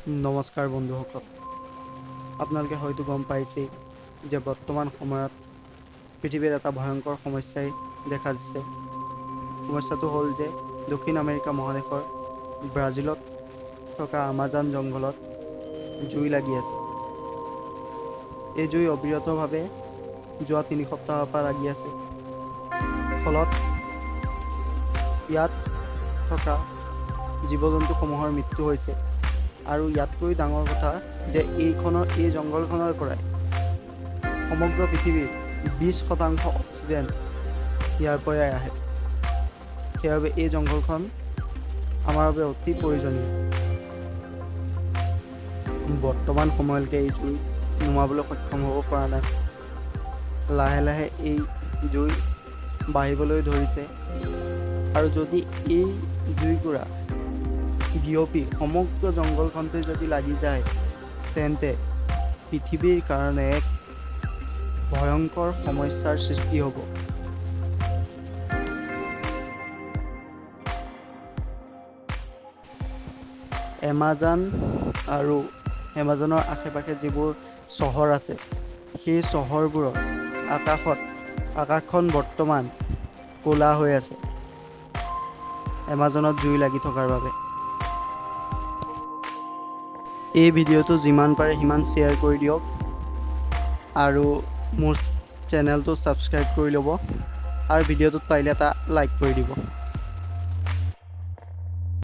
নমস্কাৰ বন্ধুসকল, আপোনালোকে হয়তো গম পাইছেই যে বৰ্তমান সময়ত পৃথিৱীৰ এটা ভয়ংকৰ সমস্যাই দেখা দিছে। সমস্যাটো হ'ল যে দক্ষিণ আমেৰিকা মহাদেশৰ ব্ৰাজিলত থকা আমাজন জংঘলত জুই লাগি আছে। এই জুই অবিৰতভাৱে যোৱা ৩ সপ্তাহৰ পৰা লাগি আছে। ফলত ইয়াত থকা জীৱ জন্তুসমূহৰ মৃত্যু হৈছে। আৰু ইয়াতকৈ ডাঙৰ কথা যে এই জংঘলখনৰ পৰাই সমগ্ৰ পৃথিৱীৰ ২০% অক্সিজেন ইয়াৰ পৰাই আহে। সেইবাবে এই জংঘলখন আমাৰ বাবে অতি প্ৰয়োজনীয়। বৰ্তমান সময়লৈকে এই জুই নুমাবলৈ সক্ষম হ'ব পৰা নাই। লাহে লাহে এই জুই বাঢ়িবলৈ ধৰিছে আৰু যদি এই জুইকুৰা বিয়পি সমগ্ৰ জংঘলখনতে যদি লাগি যায়, তেন্তে পৃথিৱীৰ কাৰণে এক ভয়ংকৰ সমস্যাৰ সৃষ্টি হ'ব। এমাজন আৰু এমাজনৰ আশে-পাশে যিবোৰ চহৰ আছে, সেই চহৰবোৰৰ আকাশখন বৰ্তমান ক'লা হৈ আছে এমাজনত জুই লাগি থকাৰ বাবে। এই ভিডিঅ'টো যিমান পাৰে সিমান শ্বেয়াৰ কৰি দিয়ক আৰু মোৰ চেনেলটো ছাবস্ক্ৰাইব কৰি ল'ব আৰু ভিডিঅ'টোত পাৰিলে এটা লাইক কৰি দিব।